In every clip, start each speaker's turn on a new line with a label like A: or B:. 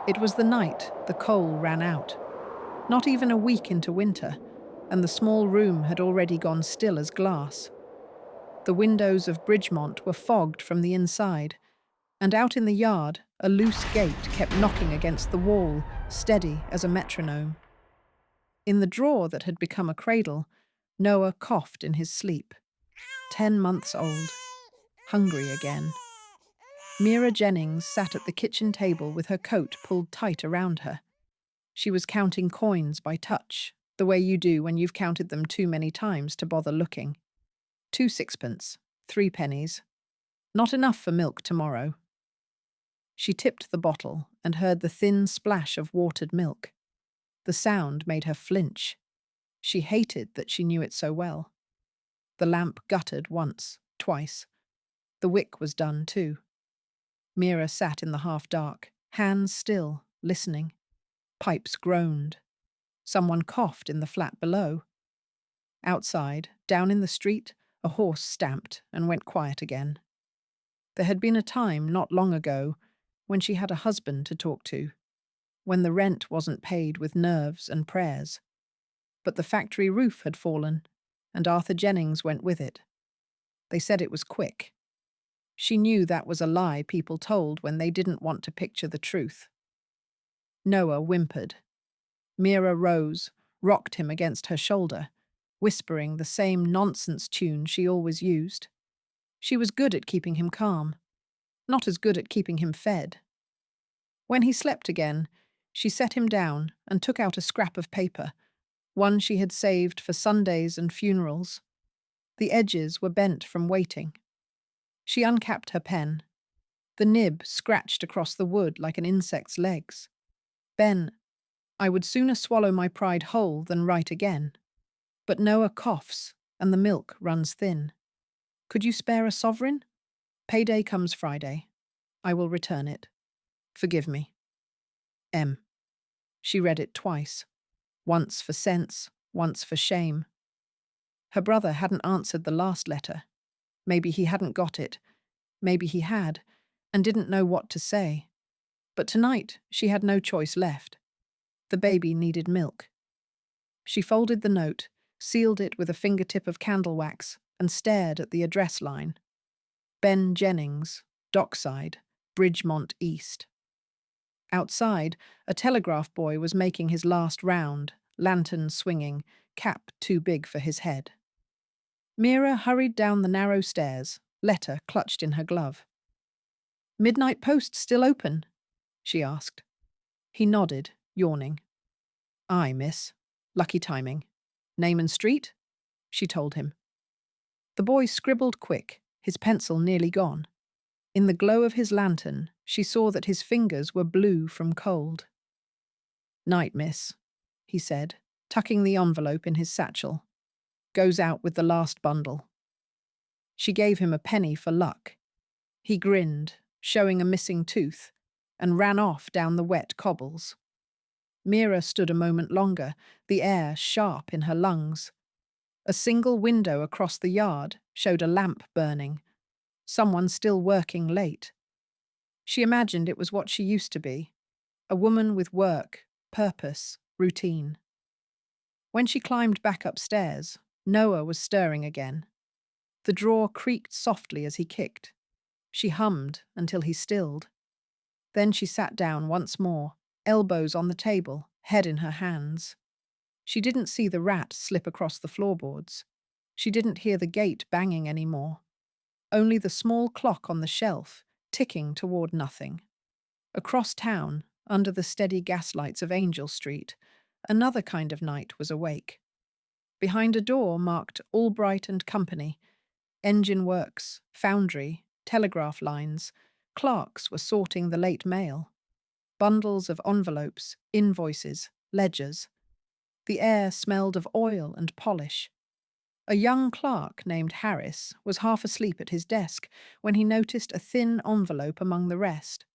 A: It was the night the coal ran out, not even a week into winter, and the small room had already gone still as glass. The windows of Bridgemont were fogged from the inside, and out in the yard, a loose gate kept knocking against the wall, steady as a metronome. In the drawer that had become a cradle, Noah coughed in his sleep. 10 months old, hungry again. Mira Jennings sat at the kitchen table with her coat pulled tight around her. She was counting coins by touch, the way you do when you've counted them too many times to bother looking. 2 sixpence, 3 pennies. Not enough for milk tomorrow. She tipped the bottle and heard the thin splash of watered milk. The sound made her flinch. She hated that she knew it so well. The lamp guttered once, twice. The wick was done too. Mira sat in the half-dark, hands still, listening. Pipes groaned. Someone coughed in the flat below. Outside, down in the street, a horse stamped and went quiet again. There had been a time not long ago when she had a husband to talk to, when the rent wasn't paid with nerves and prayers. But the factory roof had fallen, and Arthur Jennings went with it. They said it was quick. She knew that was a lie people told when they didn't want to picture the truth. Noah whimpered. Mira rose, rocked him against her shoulder, whispering the same nonsense tune she always used. She was good at keeping him calm, not as good at keeping him fed. When he slept again, she set him down and took out a scrap of paper, one she had saved for Sundays and funerals. The edges were bent from waiting. She uncapped her pen. The nib scratched across the wood like an insect's legs. Ben, I would sooner swallow my pride whole than write again. But Noah coughs, and the milk runs thin. Could you spare a sovereign? Payday comes Friday. I will return it. Forgive me. M. She read it twice. Once for sense, once for shame. Her brother hadn't answered the last letter. Maybe he hadn't got it. Maybe he had, and didn't know what to say. But tonight she had no choice left. The baby needed milk. She folded the note, sealed it with a fingertip of candle wax, and stared at the address line. Ben Jennings, Dockside, Bridgemont East. Outside, a telegraph boy was making his last round, lantern swinging, cap too big for his head. Mira hurried down the narrow stairs, letter clutched in her glove. "Midnight post still open?" she asked. He nodded, yawning. "Aye, miss. Lucky timing. Name and street?" she told him. The boy scribbled quick, his pencil nearly gone. In the glow of his lantern, she saw that his fingers were blue from cold. "Night, miss," he said, tucking the envelope in his satchel. "Goes out with the last bundle." She gave him a penny for luck. He grinned, showing a missing tooth, and ran off down the wet cobbles. Mira stood a moment longer, the air sharp in her lungs. A single window across the yard showed a lamp burning, someone still working late. She imagined it was what she used to be, a woman with work, purpose, routine. When she climbed back upstairs, Noah was stirring again. The drawer creaked softly as he kicked. She hummed until he stilled. Then she sat down once more, elbows on the table, head in her hands. She didn't see the rat slip across the floorboards. She didn't hear the gate banging anymore. Only the small clock on the shelf, ticking toward nothing. Across town, under the steady gaslights of Angel Street, another kind of night was awake. Behind a door marked Albright and Company, engine works, foundry, telegraph lines, clerks were sorting the late mail. Bundles of envelopes, invoices, ledgers. The air smelled of oil and polish. A young clerk named Harris was half asleep at his desk when he noticed a thin envelope among the rest.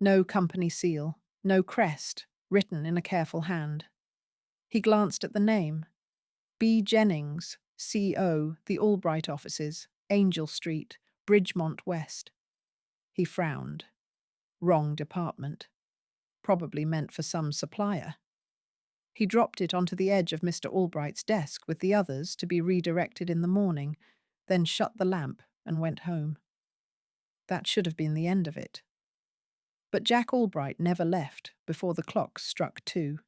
A: No company seal, no crest, written in a careful hand. He glanced at the name. B. Jennings, C.O., the Albright offices, Angel Street, Bridgemont West. He frowned. Wrong department. probably meant for some supplier. He dropped it onto the edge of Mr. Albright's desk with the others to be redirected in the morning, then shut the lamp and went home. That should have been the end of it. But Jack Albright never left before the clock struck 2.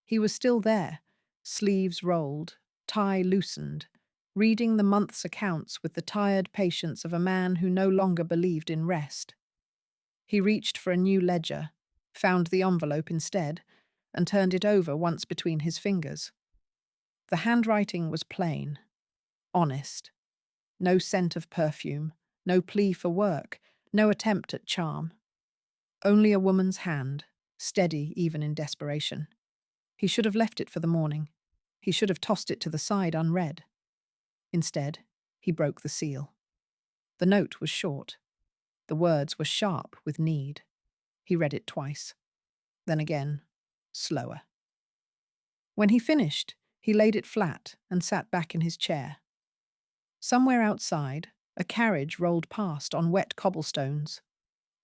A: He was still there, sleeves rolled, tie loosened, reading the month's accounts with the tired patience of a man who no longer believed in rest. He reached for a new ledger, found the envelope instead, and turned it over once between his fingers. The handwriting was plain, honest. No scent of perfume, no plea for work, no attempt at charm. Only a woman's hand, steady even in desperation. He should have left it for the morning. He should have tossed it to the side unread. Instead, he broke the seal. The note was short. The words were sharp with need. He read it twice. Then again, slower. When he finished, he laid it flat and sat back in his chair. Somewhere outside, a carriage rolled past on wet cobblestones.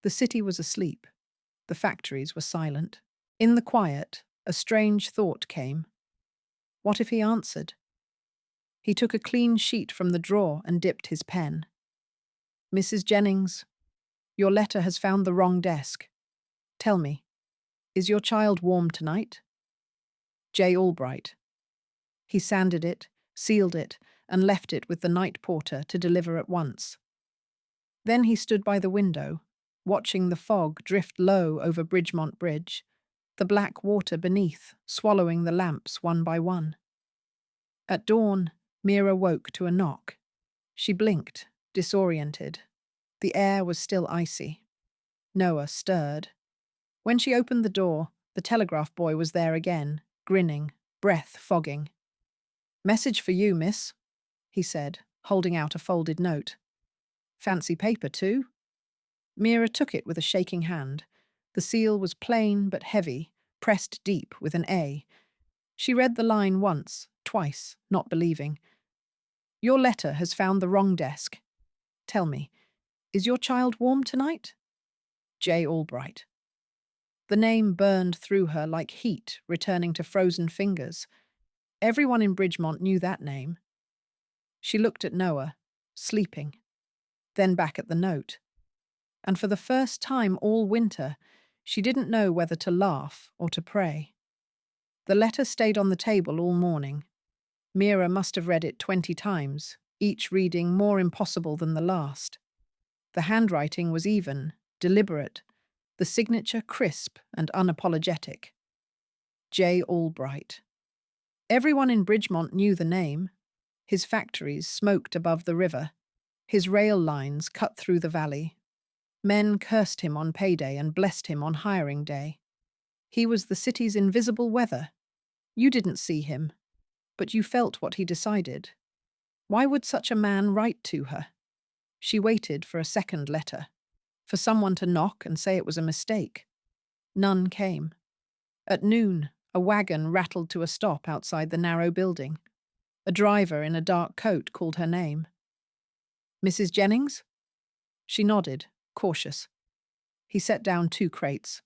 A: The city was asleep. The factories were silent. In the quiet, a strange thought came. What if he answered? He took a clean sheet from the drawer and dipped his pen. Mrs. Jennings, your letter has found the wrong desk. Tell me, is your child warm tonight? J. Albright. He sanded it, sealed it, and left it with the night porter to deliver at once. Then he stood by the window, watching the fog drift low over Bridgemont Bridge, the black water beneath swallowing the lamps one by one. At dawn, Mira woke to a knock. She blinked, disoriented. The air was still icy. Noah stirred. When she opened the door, the telegraph boy was there again, grinning, breath fogging. "Message for you, miss," he said, holding out a folded note. "Fancy paper, too?" Mira took it with a shaking hand. The seal was plain but heavy, pressed deep with an A. She read the line once, twice, not believing. Your letter has found the wrong desk. Tell me, is your child warm tonight? J. Albright. The name burned through her like heat returning to frozen fingers. Everyone in Bridgemont knew that name. She looked at Noah, sleeping, then back at the note. And for the first time all winter, she didn't know whether to laugh or to pray. The letter stayed on the table all morning. Mira must have read it 20 times, each reading more impossible than the last. The handwriting was even, deliberate, the signature crisp and unapologetic. J. Albright. Everyone in Bridgemont knew the name. His factories smoked above the river. His rail lines cut through the valley. Men cursed him on payday and blessed him on hiring day. He was the city's invisible weather. You didn't see him, but you felt what he decided. Why would such a man write to her? She waited for a second letter, for someone to knock and say it was a mistake. None came. At noon, a wagon rattled to a stop outside the narrow building. A driver in a dark coat called her name. Mrs. Jennings? She nodded, cautious. He set down 2 crates,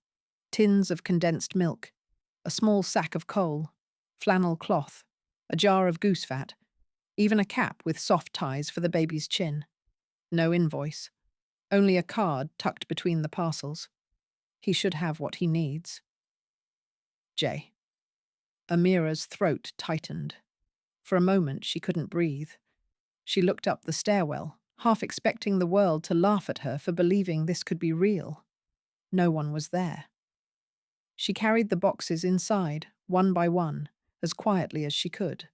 A: tins of condensed milk, a small sack of coal, flannel cloth, a jar of goose fat, even a cap with soft ties for the baby's chin. No invoice, only a card tucked between the parcels. He should have what he needs. J. Amira's throat tightened. For a moment she couldn't breathe. She looked up the stairwell, half expecting the world to laugh at her for believing this could be real. No one was there. She carried the boxes inside, one by one, as quietly as she could.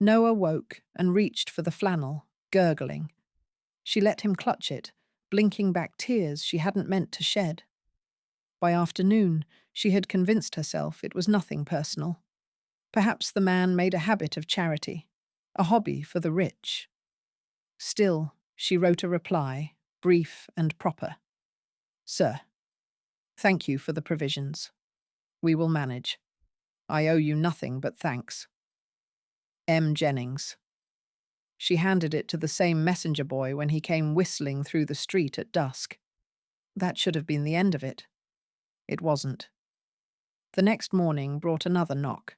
A: Noah woke and reached for the flannel, gurgling. She let him clutch it, blinking back tears she hadn't meant to shed. By afternoon, she had convinced herself it was nothing personal. Perhaps the man made a habit of charity, a hobby for the rich. Still, she wrote a reply, brief and proper. Sir, thank you for the provisions. We will manage. I owe you nothing but thanks. M. Jennings. She handed it to the same messenger boy when he came whistling through the street at dusk. That should have been the end of it. It wasn't. The next morning brought another knock.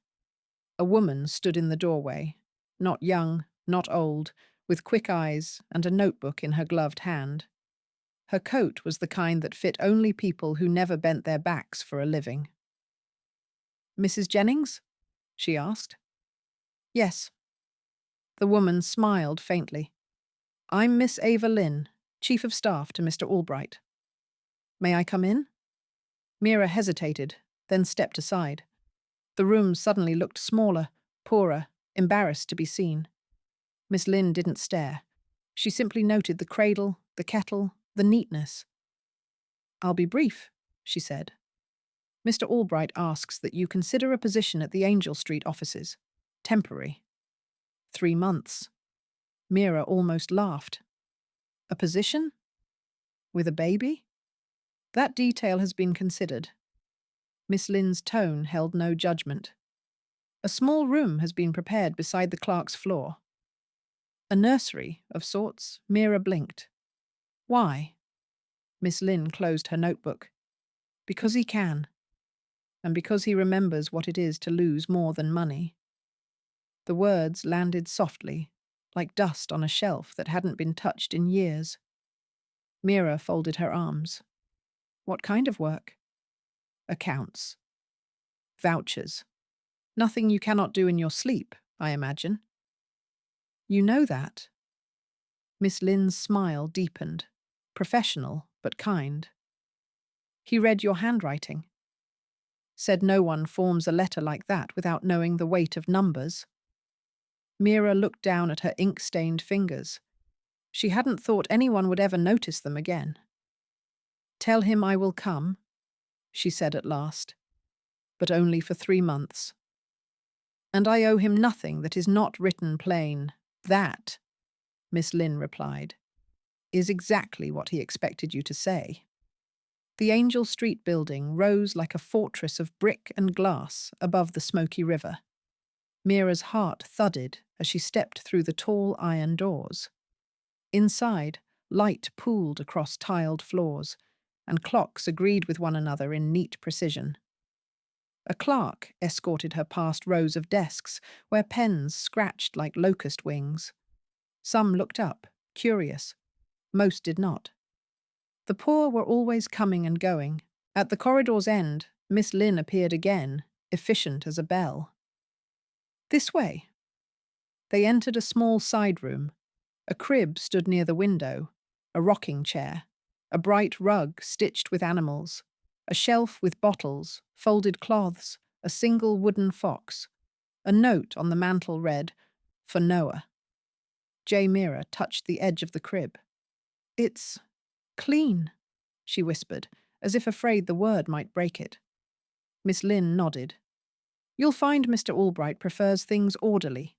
A: A woman stood in the doorway, not young, not old, with quick eyes and a notebook in her gloved hand. Her coat was the kind that fit only people who never bent their backs for a living. "Mrs. Jennings?" she asked. "Yes." The woman smiled faintly. "I'm Miss Ava Lynn, Chief of Staff to Mr. Albright. May I come in?" Mira hesitated, then stepped aside. The room suddenly looked smaller, poorer, embarrassed to be seen. Miss Lynn didn't stare. She simply noted the cradle, the kettle, the neatness. "I'll be brief," she said. "Mr. Albright asks that you consider a position at the Angel Street offices. Temporary. 3 months." Mira almost laughed. "A position? With a baby?" "That detail has been considered." Miss Lynn's tone held no judgment. "A small room has been prepared beside the clerk's floor." "A nursery, of sorts?" Mira blinked. "Why?" Miss Lynn closed her notebook. "Because he can. And because he remembers what it is to lose more than money." The words landed softly, like dust on a shelf that hadn't been touched in years. Mira folded her arms. "What kind of work?" "Accounts. Vouchers. Nothing you cannot do in your sleep, I imagine." "You know that?" Miss Lynn's smile deepened. Professional, but kind. "He read your handwriting. Said no one forms a letter like that without knowing the weight of numbers." Mira looked down at her ink-stained fingers. She hadn't thought anyone would ever notice them again. "Tell him I will come," she said at last, "but only for 3 months. And I owe him nothing that is not written plain. That," Miss Lynn replied, "is exactly what he expected you to say." The Angel Street building rose like a fortress of brick and glass above the smoky river. Mira's heart thudded as she stepped through the tall iron doors. Inside, light pooled across tiled floors, and clocks agreed with one another in neat precision. A clerk escorted her past rows of desks where pens scratched like locust wings. Some looked up, curious. Most did not. The poor were always coming and going. At the corridor's end, Miss Lynn appeared again, efficient as a bell. "This way." They entered a small side room. A crib stood near the window, a rocking chair, a bright rug stitched with animals, a shelf with bottles, folded cloths, a single wooden fox. A note on the mantel read, "For Noah." Mira touched the edge of the crib. "It's clean," she whispered, as if afraid the word might break it. Miss Lynn nodded. "You'll find Mr. Albright prefers things orderly."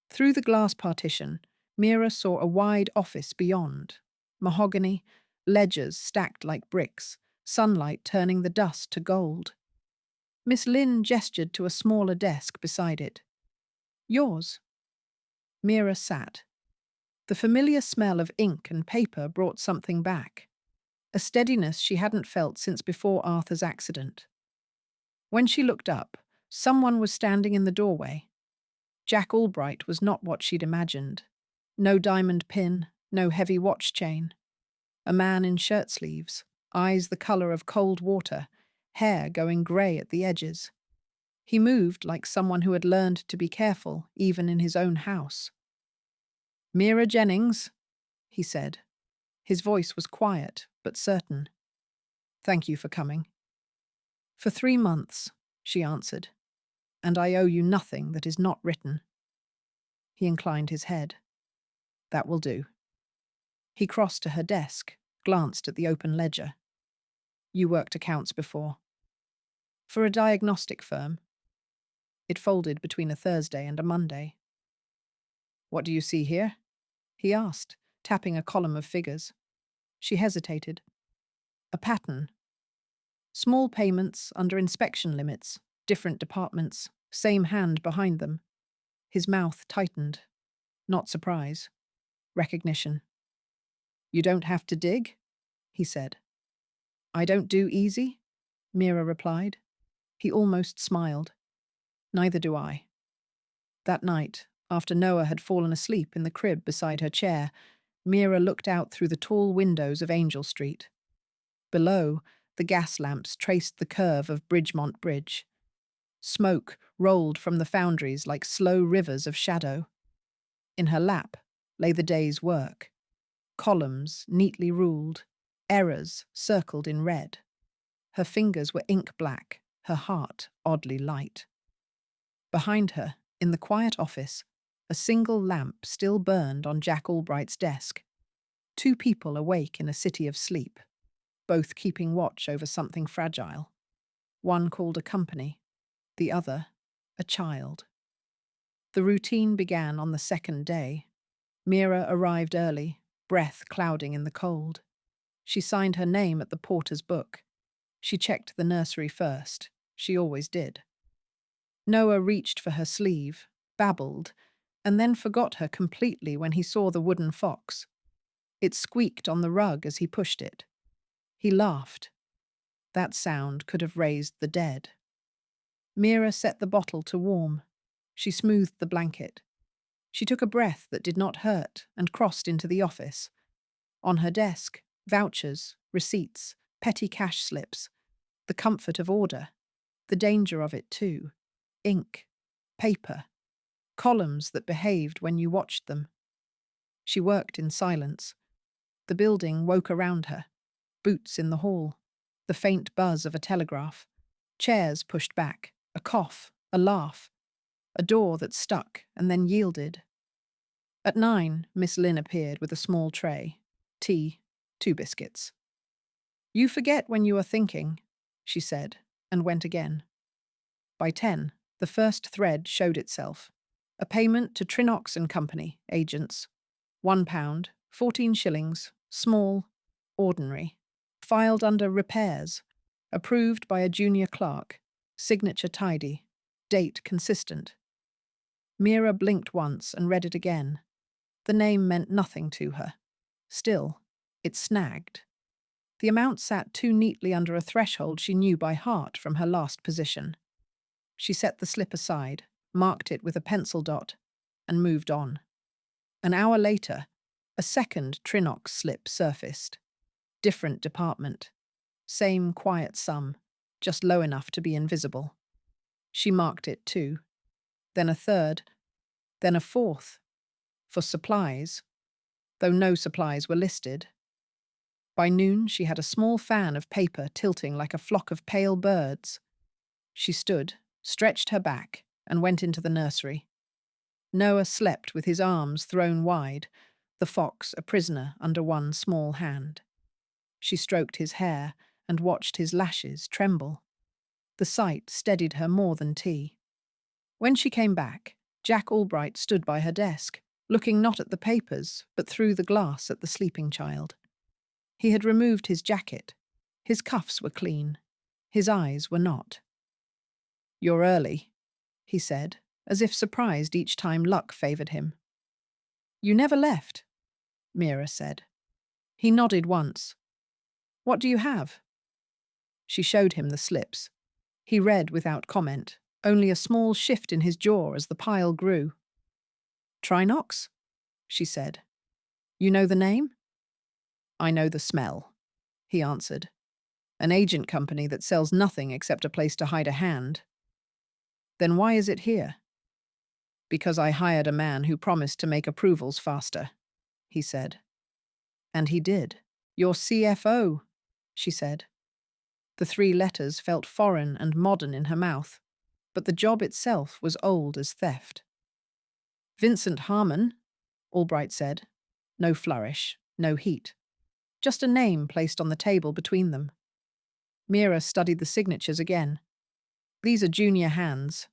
A: Through the glass partition, Mira saw a wide office beyond. Mahogany, ledgers stacked like bricks, sunlight turning the dust to gold. Miss Lynn gestured to a smaller desk beside it. "Yours." Mira sat. The familiar smell of ink and paper brought something back. A steadiness she hadn't felt since before Arthur's accident. When she looked up, someone was standing in the doorway. Jack Albright was not what she'd imagined. No diamond pin, no heavy watch chain. A man in shirt sleeves, eyes the colour of cold water, hair going grey at the edges. He moved like someone who had learned to be careful, even in his own house. "Mira Jennings," he said. His voice was quiet, but certain. "Thank you for coming." "For 3 months," she answered. "And I owe you nothing that is not written." He inclined his head. "That will do." He crossed to her desk, glanced at the open ledger. "You worked accounts before." "For a diagnostic firm." It folded between a Thursday and a Monday. "What do you see here?" he asked, tapping a column of figures. She hesitated. "A pattern. Small payments under inspection limits, different departments, same hand behind them." His mouth tightened. Not surprise. Recognition. "You don't have to dig?" he said. "I don't do easy?" Mira replied. He almost smiled. Neither do I. That night, after Noah had fallen asleep in the crib beside her chair, Mira looked out through the tall windows of Angel Street. Below, the gas lamps traced the curve of Bridgemont Bridge. Smoke rolled from the foundries like slow rivers of shadow. In her lap lay the day's work. Columns neatly ruled, errors circled in red. Her fingers were ink black, her heart oddly light. Behind her, in the quiet office, a single lamp still burned on Jack Albright's desk. Two people awake in a city of sleep, both keeping watch over something fragile. One called a company, the other a child. The routine began on the second day. Mira arrived early, breath clouding in the cold. She signed her name at the porter's book. She checked the nursery first. She always did. Noah reached for her sleeve, babbled, and then forgot her completely when he saw the wooden fox. It squeaked on the rug as he pushed it. He laughed. That sound could have raised the dead. Mira set the bottle to warm. She smoothed the blanket. She took a breath that did not hurt and crossed into the office. On her desk, vouchers, receipts, petty cash slips. The comfort of order. The danger of it too. Ink. Paper. Columns that behaved when you watched them. She worked in silence. The building woke around her. Boots in the hall. The faint buzz of a telegraph. Chairs pushed back. A cough. A laugh. A door that stuck and then yielded. At 9, Miss Lynn appeared with a small tray. Tea, 2 biscuits. "You forget when you are thinking," she said, and went again. By 10, the first thread showed itself. A payment to Trinox and Company, agents. £1, 14 shillings, small, ordinary. Filed under repairs. Approved by a junior clerk. Signature tidy. Date consistent. Mira blinked once and read it again. The name meant nothing to her. Still, it snagged. The amount sat too neatly under a threshold she knew by heart from her last position. She set the slip aside, marked it with a pencil dot, and moved on. An hour later, a second Trinox slip surfaced. Different department. Same quiet sum, just low enough to be invisible. She marked it too. Then a third, then a fourth. For supplies, though no supplies were listed. By noon, she had a small fan of paper tilting like a flock of pale birds. She stood, stretched her back, and went into the nursery. Noah slept with his arms thrown wide, the fox a prisoner under one small hand. She stroked his hair and watched his lashes tremble. The sight steadied her more than tea. When she came back, Jack Albright stood by her desk, looking not at the papers, but through the glass at the sleeping child. He had removed his jacket. His cuffs were clean. His eyes were not. "You're early," he said, as if surprised each time luck favoured him. "You never left," Mira said. He nodded once. "What do you have?" She showed him the slips. He read without comment, only a small shift in his jaw as the pile grew. "Trinox?" she said. "You know the name?" "I know the smell," he answered. "An agent company that sells nothing except a place to hide a hand." "Then why is it here?" "Because I hired a man who promised to make approvals faster," he said. "And he did. Your CFO," she said. The 3 letters felt foreign and modern in her mouth, but the job itself was old as theft. "Vincent Harmon," Albright said. No flourish, no heat. Just a name placed on the table between them. Mira studied the signatures again. These are junior hands.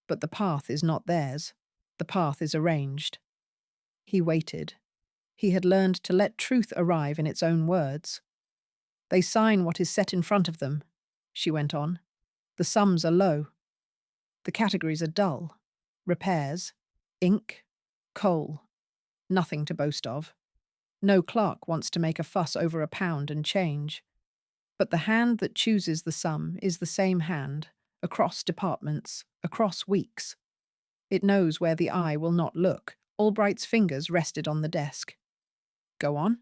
A: But the path is not theirs. The path is arranged. He waited. He had learned to let truth arrive in its own words. "They sign what is set in front of them," she went on. "The sums are low. The categories are dull. Repairs, ink, coal. Nothing to boast of. No clerk wants to make a fuss over a pound and change. But the hand that chooses the sum is the same hand, across departments, across weeks. It knows where the eye will not look. Albright's fingers rested on the desk. Go on.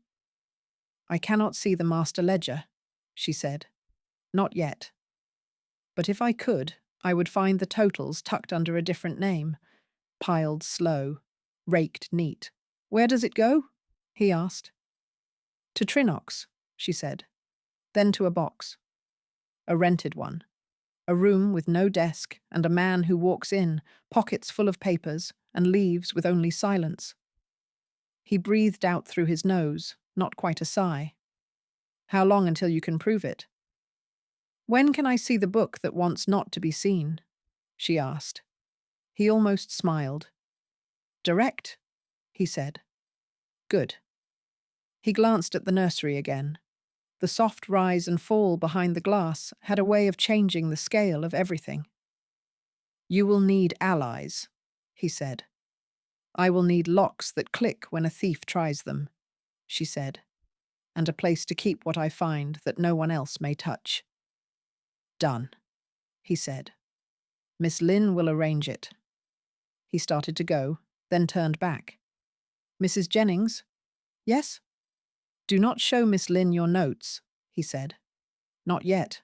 A: I cannot see the master ledger, she said. Not yet. But if I could, I would find the totals tucked under a different name, piled slow, raked neat. Where does it go? He asked. To Trinox, she said. Then to a box. A rented one. A room with no desk and a man who walks in, pockets full of papers, and leaves with only silence. He breathed out through his nose, not quite a sigh. How long until you can prove it? When can I see the book that wants not to be seen? She asked. He almost smiled. Direct, he said. Good. He glanced at the nursery again. The soft rise and fall behind the glass had a way of changing the scale of everything. You will need allies, he said. I will need locks that click when a thief tries them, she said, and a place to keep what I find that no one else may touch. Done, he said. Miss Lynn will arrange it. He started to go, then turned back. Mrs. Jennings? Yes? Do not show Miss Lynn your notes, he said. Not yet.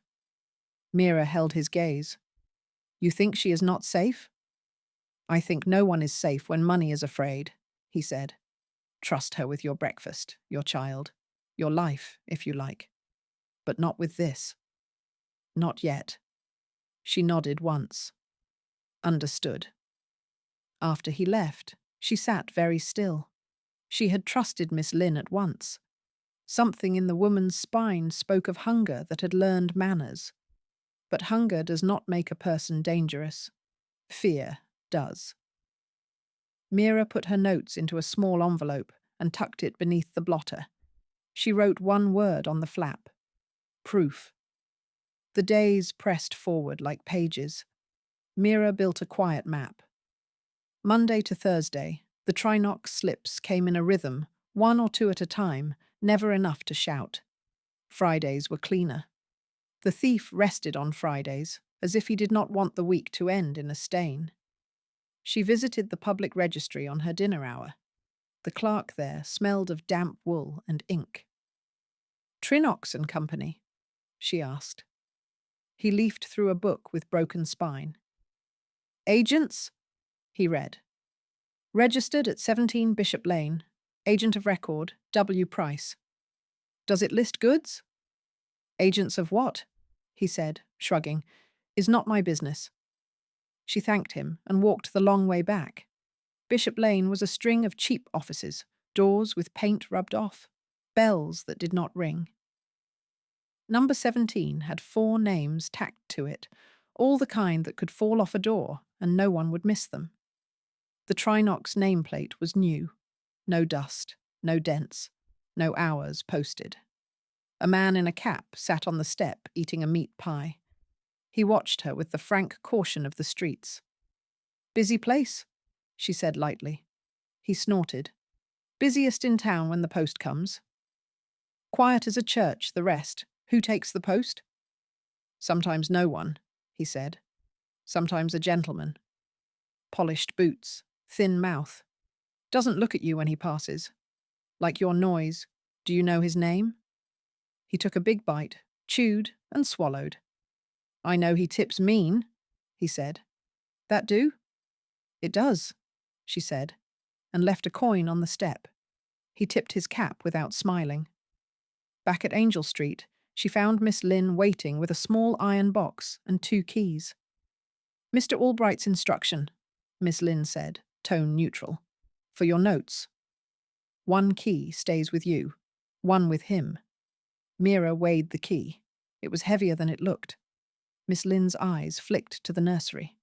A: Mira held his gaze. You think she is not safe? I think no one is safe when money is afraid, he said. Trust her with your breakfast, your child, your life, if you like. But not with this. Not yet. She nodded once. Understood. After he left, she sat very still. She had trusted Miss Lynn at once. Something in the woman's spine spoke of hunger that had learned manners. But hunger does not make a person dangerous. Fear does. Mira put her notes into a small envelope and tucked it beneath the blotter. She wrote one word on the flap. Proof. The days pressed forward like pages. Mira built a quiet map. Monday to Thursday, the Trinox slips came in a rhythm, one or two at a time, never enough to shout. Fridays were cleaner. The thief rested on Fridays, as if he did not want the week to end in a stain. She visited the public registry on her dinner hour. The clerk there smelled of damp wool and ink. Trinox and Company, she asked. He leafed through a book with broken spine. Agents? He read. Registered at 17 Bishop Lane. Agent of record, W. Price. Does it list goods? Agents of what? He said, shrugging. Is not my business. She thanked him and walked the long way back. Bishop Lane was a string of cheap offices, doors with paint rubbed off, bells that did not ring. Number 17 had 4 names tacked to it, all the kind that could fall off a door and no one would miss them. The Trinox nameplate was new. No dust, no dents, no hours posted. A man in a cap sat on the step eating a meat pie. He watched her with the frank caution of the streets. Busy place, she said lightly. He snorted. Busiest in town when the post comes. Quiet as a church, the rest. Who takes the post? Sometimes no one, he said. Sometimes a gentleman. Polished boots, thin mouth. Doesn't look at you when he passes. Like your noise. Do you know his name? He took a big bite, chewed, and swallowed. I know he tips mean, he said. That do? It does, she said, and left a coin on the step. He tipped his cap without smiling. Back at Angel Street, she found Miss Lynn waiting with a small iron box and 2 keys. Mr. Albright's instruction, Miss Lynn said, tone neutral. For your notes. 1 key stays with you, 1 with him. Mira weighed the key. It was heavier than it looked. Miss Lynn's eyes flicked to the nursery.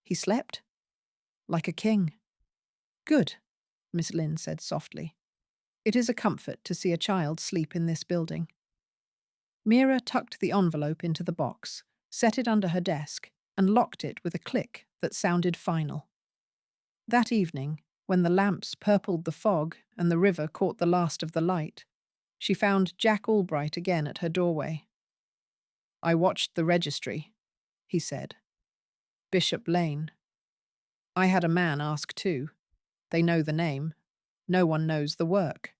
A: He slept? Like a king. Good, Miss Lynn said softly. It is a comfort to see a child sleep in this building. Mira tucked the envelope into the box, set it under her desk, and locked it with a click that sounded final. That evening, when the lamps purpled the fog and the river caught the last of the light, she found Jack Albright again at her doorway. I watched the registry, he said. Bishop Lane. I had a man ask too. They know the name. No one knows the work.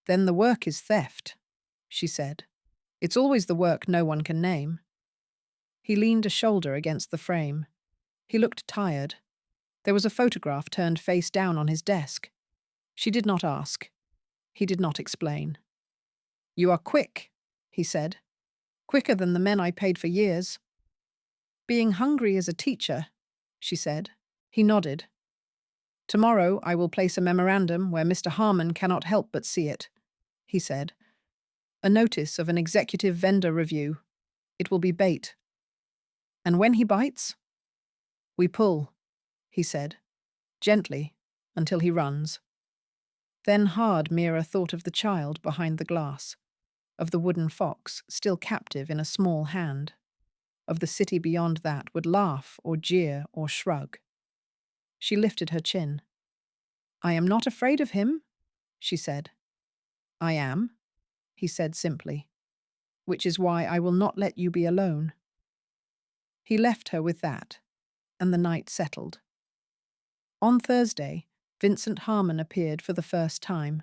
A: Then the work is theft, she said. It's always the work no one can name. He leaned a shoulder against the frame. He looked tired. There was a photograph turned face down on his desk. She did not ask. He did not explain. You are quick, he said. Quicker than the men I paid for years. Being hungry as a teacher, she said. He nodded. Tomorrow I will place a memorandum where Mr. Harmon cannot help but see it, he said. A notice of an executive vendor review. It will be bait. And when he bites? We pull, he said, gently, until he runs. Then hard Mira thought of the child behind the glass, of the wooden fox still captive in a small hand, of the city beyond that would laugh or jeer or shrug. She lifted her chin. I am not afraid of him, she said. I am, he said simply, which is why I will not let you be alone. He left her with that, and the night settled. On Thursday, Vincent Harmon appeared for the first time.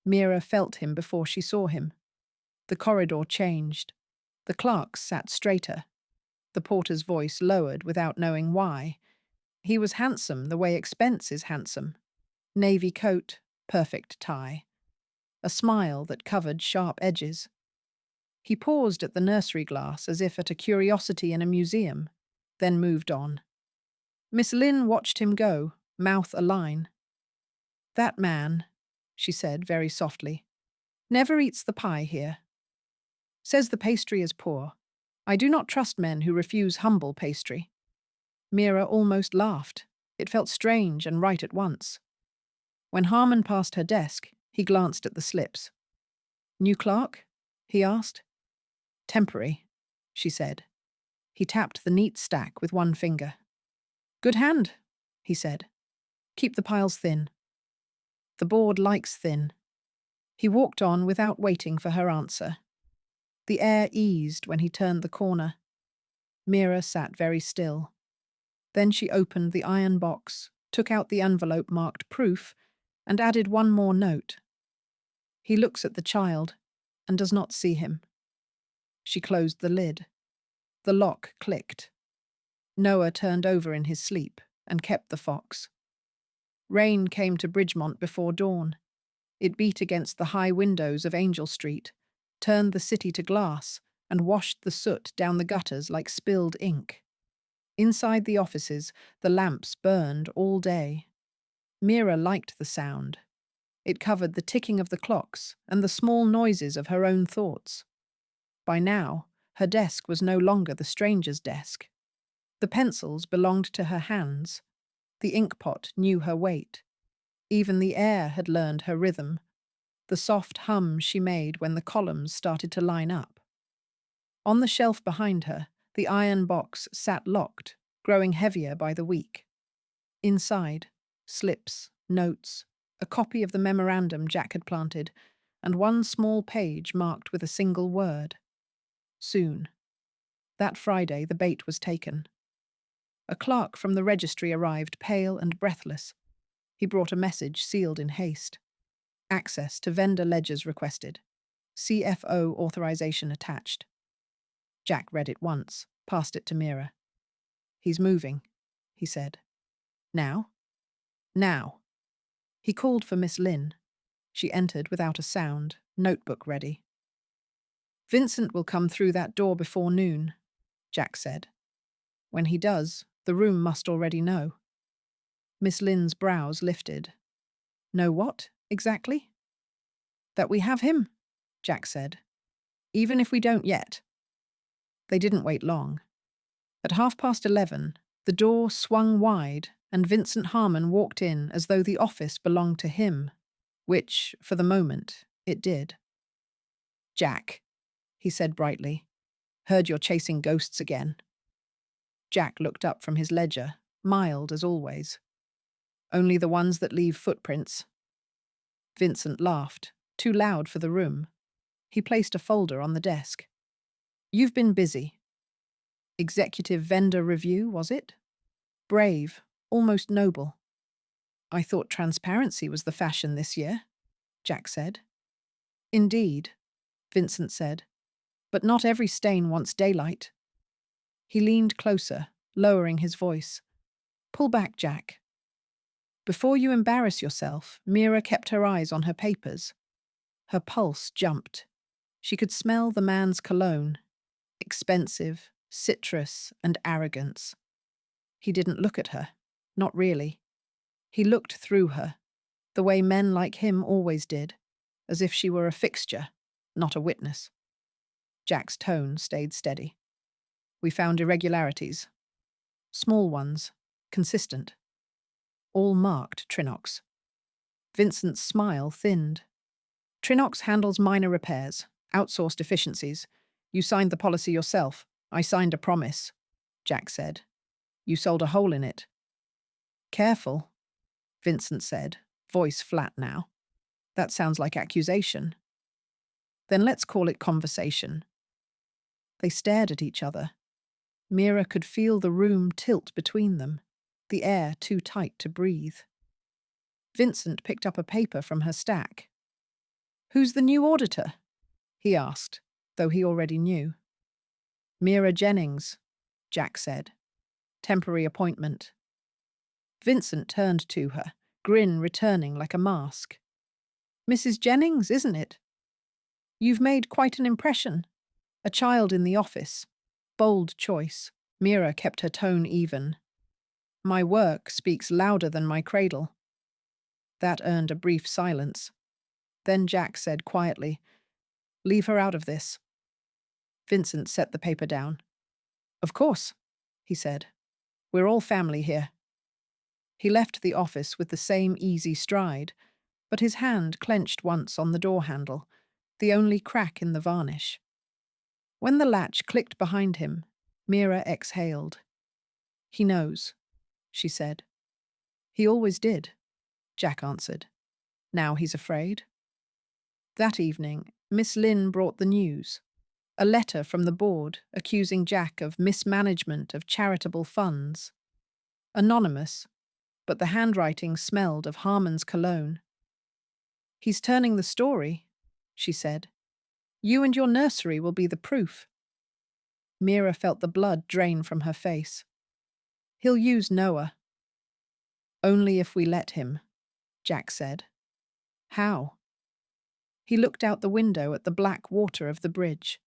A: Mira felt him before she saw him. The corridor changed. The clerks sat straighter. The porter's voice lowered without knowing why. He was handsome the way expense is handsome. Navy coat, perfect tie. A smile that covered sharp edges. He paused at the nursery glass as if at a curiosity in a museum, then moved on. Miss Lynn watched him go, mouth align. That man, she said very softly, never eats the pie here. Says the pastry is poor. I do not trust men who refuse humble pastry. Mira almost laughed. It felt strange and right at once. When Harmon passed her desk, he glanced at the slips. New clerk? He asked. Temporary, she said. He tapped the neat stack with one finger. Good hand, he said. Keep the piles thin. The board likes thin. He walked on without waiting for her answer. The air eased when he turned the corner. Mira sat very still. Then she opened the iron box, took out the envelope marked proof, and added one more note. He looks at the child and does not see him. She closed the lid. The lock clicked. Noah turned over in his sleep and kept the fox. Rain came to Bridgemont before dawn. It beat against the high windows of Angel Street, turned the city to glass, and washed the soot down the gutters like spilled ink. Inside the offices, the lamps burned all day. Mira liked the sound. It covered the ticking of the clocks and the small noises of her own thoughts. By now, her desk was no longer the stranger's desk. The pencils belonged to her hands. The inkpot knew her weight. Even the air had learned her rhythm, the soft hum she made when the columns started to line up. On the shelf behind her, the iron box sat locked, growing heavier by the week. Inside, slips, notes, a copy of the memorandum Jack had planted, and one small page marked with a single word. Soon. That Friday, the bait was taken. A clerk from the registry arrived, pale and breathless. He brought a message sealed in haste. Access to vendor ledgers requested. CFO authorization attached. Jack read it once, passed it to Mira. He's moving, he said. Now? Now. He called for Miss Lynn. She entered without a sound, notebook ready. Vincent will come through that door before noon, Jack said. When he does, the room must already know. Miss Lynn's brows lifted. Know what, exactly? That we have him, Jack said. Even if we don't yet. They didn't wait long. At 11:30, the door swung wide and Vincent Harmon walked in as though the office belonged to him, which, for the moment, it did. Jack, he said brightly, heard you're chasing ghosts again. Jack looked up from his ledger, mild as always. Only the ones that leave footprints. Vincent laughed, too loud for the room. He placed a folder on the desk. You've been busy. Executive vendor review, was it? Brave, almost noble. I thought transparency was the fashion this year, Jack said. Indeed, Vincent said, but not every stain wants daylight. He leaned closer, lowering his voice. Pull back, Jack. Before you embarrass yourself, Mira kept her eyes on her papers. Her pulse jumped. She could smell the man's cologne. Expensive, citrus, and arrogance. He didn't look at her. Not really. He looked through her, the way men like him always did, as if she were a fixture, not a witness. Jack's tone stayed steady. We found irregularities. Small ones, consistent. All marked Trinox. Vincent's smile thinned. Trinox handles minor repairs, outsourced efficiencies. You signed the policy yourself. I signed a promise, Jack said. You sold a hole in it. Careful, Vincent said, voice flat now. That sounds like accusation. Then let's call it conversation. They stared at each other. Mira could feel the room tilt between them, the air too tight to breathe. Vincent picked up a paper from her stack. Who's the new auditor? He asked, though he already knew. Mira Jennings, Jack said. Temporary appointment. Vincent turned to her, grin returning like a mask. Mrs. Jennings, isn't it? You've made quite an impression. A child in the office. Bold choice. Mira kept her tone even. My work speaks louder than my cradle. That earned a brief silence. Then Jack said quietly, Leave her out of this. Vincent set the paper down. Of course, he said. We're all family here. He left the office with the same easy stride, but his hand clenched once on the door handle, the only crack in the varnish. When the latch clicked behind him, Mira exhaled. He knows, she said. He always did, Jack answered. Now he's afraid. That evening, Miss Lynn brought the news. A letter from the board accusing Jack of mismanagement of charitable funds. Anonymous, but the handwriting smelled of Harmon's cologne. He's turning the story, she said. You and your nursery will be the proof. Mira felt the blood drain from her face. He'll use Noah. Only if we let him, Jack said. How? He looked out the window at the black water of the bridge.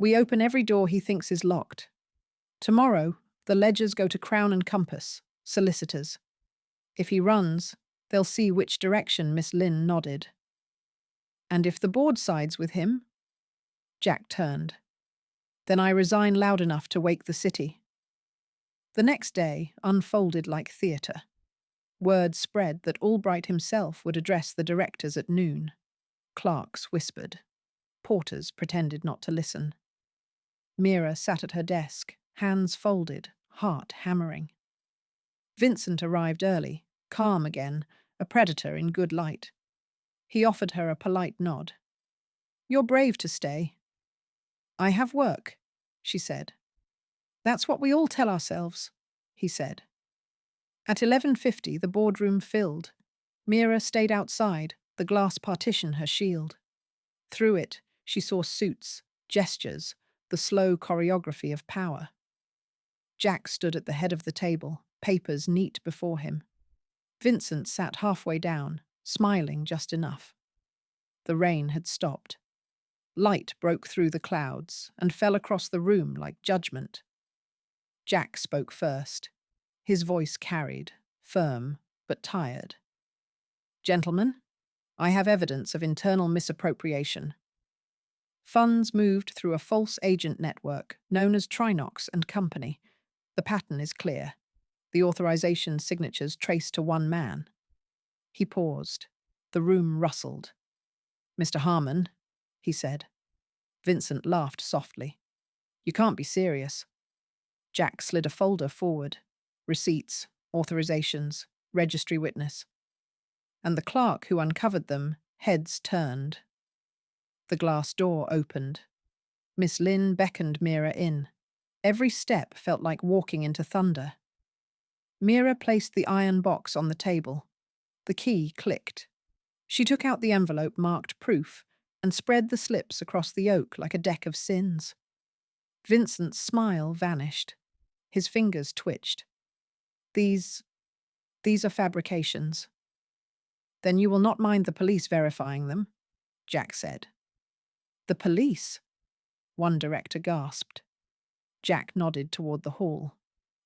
A: We open every door he thinks is locked. Tomorrow, the ledgers go to Crown and Compass, solicitors. If he runs, they'll see which direction Miss Lynn nodded. And if the board sides with him? Jack turned. Then I resign loud enough to wake the city. The next day unfolded like theatre. Word spread that Albright himself would address the directors at noon. Clerks whispered. Porters pretended not to listen. Mira sat at her desk, hands folded, heart hammering. Vincent arrived early, calm again, a predator in good light. He offered her a polite nod. You're brave to stay. I have work, she said. That's what we all tell ourselves, he said. At 11:50, the boardroom filled. Mira stayed outside, the glass partition her shield. Through it, she saw suits, gestures, the slow choreography of power. Jack stood at the head of the table, papers neat before him. Vincent sat halfway down, smiling just enough. The rain had stopped. Light broke through the clouds and fell across the room like judgment. Jack spoke first. His voice carried, firm but tired. Gentlemen, I have evidence of internal misappropriation. Funds moved through a false agent network known as Trinox and Company. The pattern is clear. The authorization signatures traced to one man. He paused. The room rustled. Mr. Harmon, he said. Vincent laughed softly. You can't be serious. Jack slid a folder forward. Receipts, authorizations, registry witness. And the clerk who uncovered them, heads turned. The glass door opened. Miss Lynn beckoned Mira in. Every step felt like walking into thunder. Mira placed the iron box on the table. The key clicked. She took out the envelope marked proof and spread the slips across the oak like a deck of sins. Vincent's smile vanished. His fingers twitched. These are fabrications. Then you will not mind the police verifying them, Jack said. The police? One director gasped. Jack nodded toward the hall.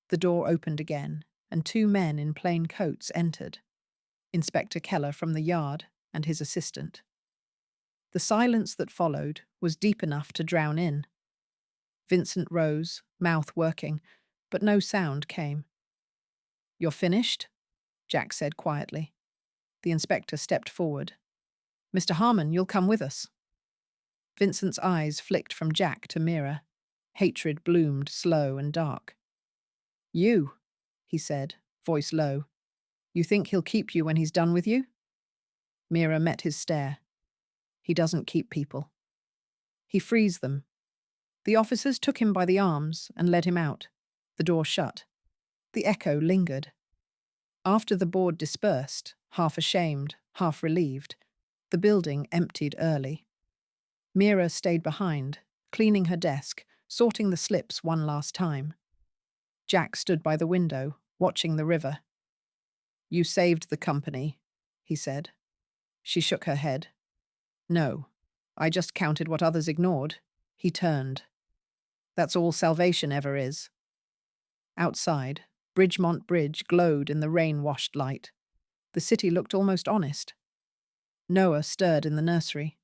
A: The door opened again, and two men in plain coats entered. Inspector Keller from the yard and his assistant. The silence that followed was deep enough to drown in. Vincent rose, mouth working, but no sound came. "You're finished?" Jack said quietly. The inspector stepped forward. "Mr. Harmon, you'll come with us." Vincent's eyes flicked from Jack to Mira. Hatred bloomed slow and dark. "You," he said, voice low. "You think he'll keep you when he's done with you?" Mira met his stare. "He doesn't keep people. He frees them." The officers took him by the arms and led him out. The door shut. The echo lingered. After the board dispersed, half ashamed, half relieved, the building emptied early. Mira stayed behind, cleaning her desk, sorting the slips one last time. Jack stood by the window, watching the river. "You saved the company," he said. She shook her head. "No, I just counted what others ignored." He turned. "That's all salvation ever is." Outside, Bridgemont Bridge glowed in the rain-washed light. The city looked almost honest. Noah stirred in the nursery.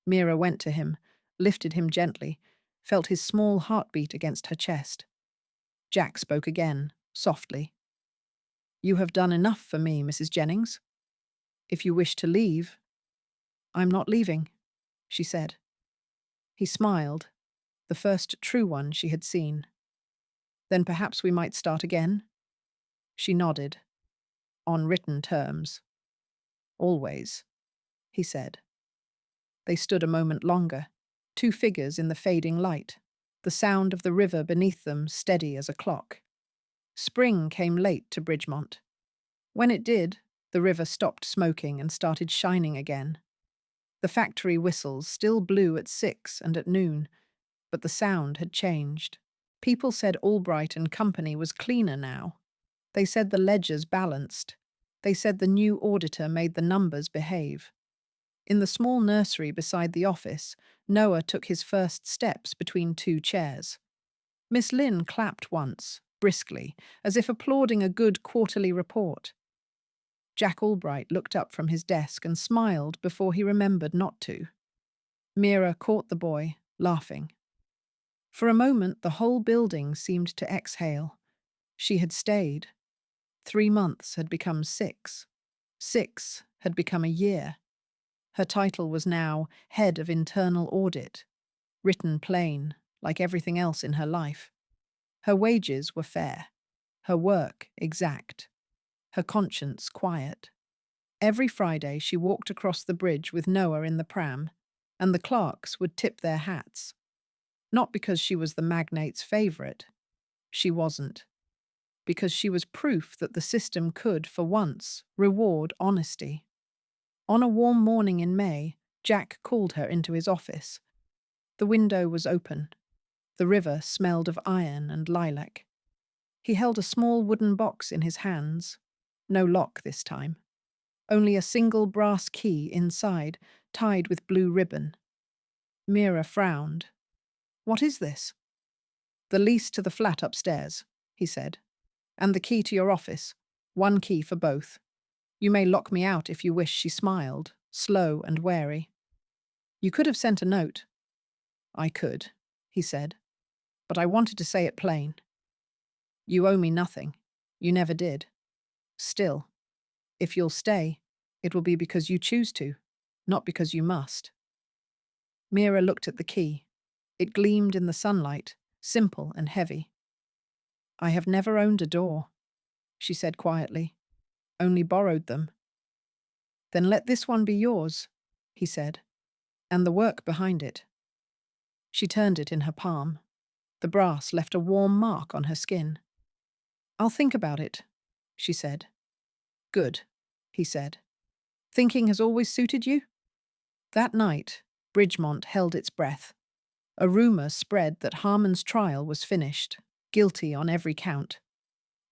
A: Mira went to him, lifted him gently, felt his small heartbeat against her chest. Jack spoke again, softly. "You have done enough for me, Mrs. Jennings. If you wish to leave—" "I'm not leaving," she said. He smiled, the first true one she had seen. "Then perhaps we might start again?" She nodded. "On written terms." "Always," he said. They stood a moment longer, two figures in the fading light, the sound of the river beneath them steady as a clock. Spring came late to Bridgemont. When it did, the river stopped smoking and started shining again. The factory whistles still blew at 6 and at noon, but the sound had changed. People said Albright and Company was cleaner now. They said the ledgers balanced. They said the new auditor made the numbers behave. In the small nursery beside the office, Noah took his first steps between two chairs. Miss Lynn clapped once, briskly, as if applauding a good quarterly report. Jack Albright looked up from his desk and smiled before he remembered not to. Mira caught the boy, laughing. For a moment, the whole building seemed to exhale. She had stayed. 3 months had become 6. 6 had become a year. Her title was now Head of Internal Audit, written plain, like everything else in her life. Her wages were fair, her work exact, her conscience quiet. Every Friday she walked across the bridge with Noah in the pram, and the clerks would tip their hats. Not because she was the magnate's favourite. She wasn't. Because she was proof that the system could, for once, reward honesty. On a warm morning in May, Jack called her into his office. The window was open. The river smelled of iron and lilac. He held a small wooden box in his hands. No lock this time. Only a single brass key inside, tied with blue ribbon. Mira frowned. "What is this?" "The lease to the flat upstairs," he said. "And the key to your office. One key for both. You may lock me out if you wish." She smiled, slow and wary. "You could have sent a note." "I could," he said, "but I wanted to say it plain. You owe me nothing. You never did. Still, if you'll stay, it will be because you choose to, not because you must." Mira looked at the key. It gleamed in the sunlight, simple and heavy. "I have never owned a door," she said quietly. "Only borrowed them." "Then let this one be yours," he said, "and the work behind it." She turned it in her palm. The brass left a warm mark on her skin. "I'll think about it," she said. "Good," he said. "Thinking has always suited you?" That night, Bridgemont held its breath. A rumour spread that Harmon's trial was finished, guilty on every count.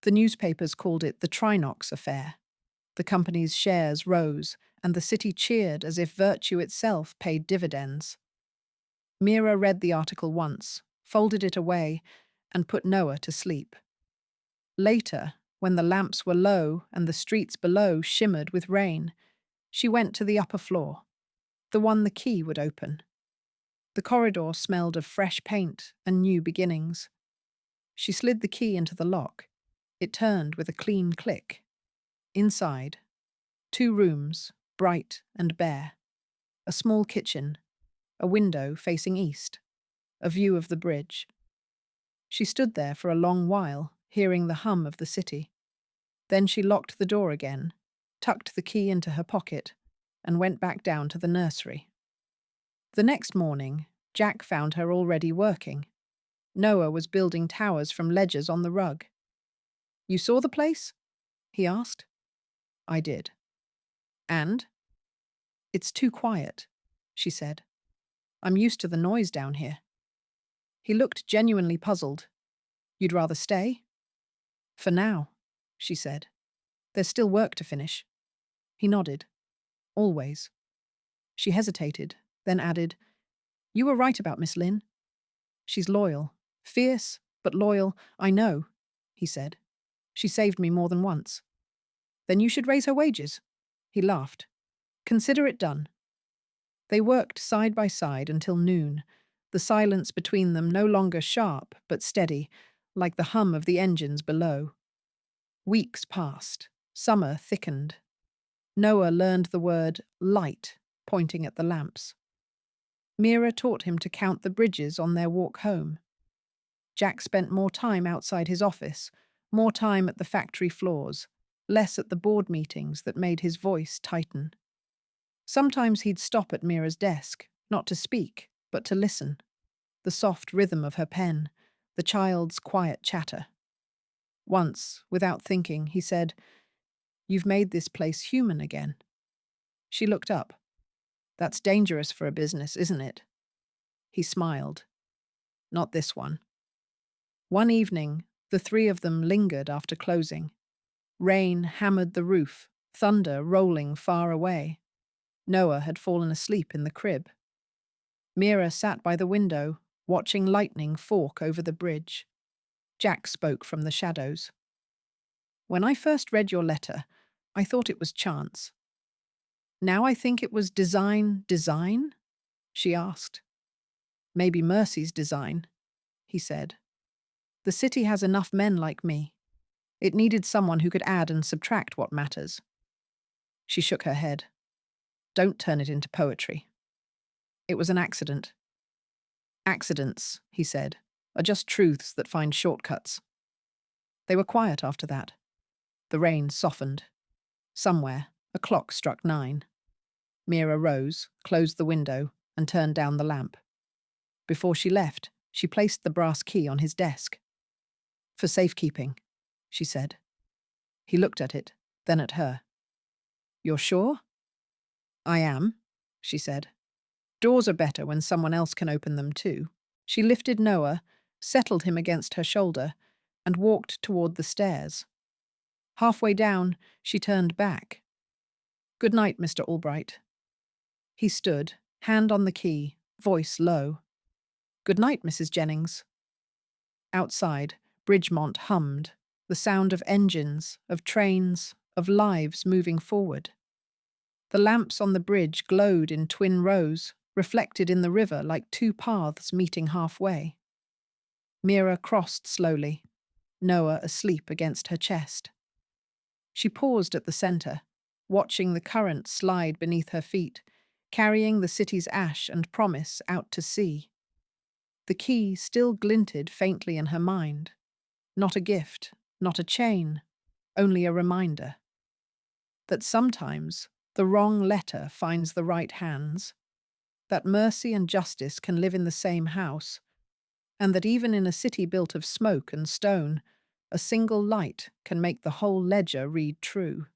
A: The newspapers called it the Trinox affair. The company's shares rose, and the city cheered as if virtue itself paid dividends. Mira read the article once, folded it away, and put Noah to sleep. Later, when the lamps were low and the streets below shimmered with rain, she went to the upper floor, the one the key would open. The corridor smelled of fresh paint and new beginnings. She slid the key into the lock. It turned with a clean click. Inside, 2 rooms, bright and bare. A small kitchen, a window facing east, a view of the bridge. She stood there for a long while, hearing the hum of the city. Then she locked the door again, tucked the key into her pocket, and went back down to the nursery. The next morning, Jack found her already working. Noah was building towers from ledgers on the rug. "You saw the place?" he asked. "I did." "And?" "It's too quiet," she said. "I'm used to the noise down here." He looked genuinely puzzled. "You'd rather stay?" "For now," she said. "There's still work to finish." He nodded. "Always." She hesitated, then added, "You were right about Miss Lynn. She's loyal. Fierce, but loyal, I know," he said. "She saved me more than once." "Then you should raise her wages." He laughed. "Consider it done." They worked side by side until noon, the silence between them no longer sharp but steady, like the hum of the engines below. Weeks passed. Summer thickened. Noah learned the word light, pointing at the lamps. Mira taught him to count the bridges on their walk home. Jack spent more time outside his office, more time at the factory floors, less at the board meetings that made his voice tighten. Sometimes he'd stop at Mira's desk, not to speak, but to listen. The soft rhythm of her pen, the child's quiet chatter. Once, without thinking, he said, "You've made this place human again." She looked up. "That's dangerous for a business, isn't it?" He smiled. "Not this one." One evening, the 3 of them lingered after closing. Rain hammered the roof, thunder rolling far away. Noah had fallen asleep in the crib. Mira sat by the window, watching lightning fork over the bridge. Jack spoke from the shadows. "When I first read your letter, I thought it was chance. Now I think it was design, she asked. "Maybe Mercy's design," he said. "The city has enough men like me. It needed someone who could add and subtract what matters." She shook her head. "Don't turn it into poetry." "It was an accident." "Accidents," he said, "are just truths that find shortcuts." They were quiet after that. The rain softened. Somewhere, a clock struck 9. Mira rose, closed the window, and turned down the lamp. Before she left, she placed the brass key on his desk. "For safekeeping," she said. He looked at it, then at her. "You're sure?" "I am," she said. "Doors are better when someone else can open them too." She lifted Noah, settled him against her shoulder, and walked toward the stairs. Halfway down, she turned back. "Good night, Mr. Albright." He stood, hand on the key, voice low. "Good night, Mrs. Jennings." Outside, Bridgemont hummed, the sound of engines, of trains, of lives moving forward. The lamps on the bridge glowed in twin rows, reflected in the river like 2 paths meeting halfway. Mira crossed slowly, Noah asleep against her chest. She paused at the center, watching the current slide beneath her feet, carrying the city's ash and promise out to sea. The key still glinted faintly in her mind. Not a gift, not a chain, only a reminder. That sometimes the wrong letter finds the right hands. that mercy and justice can live in the same house, and that even in a city built of smoke and stone, a single light can make the whole ledger read true.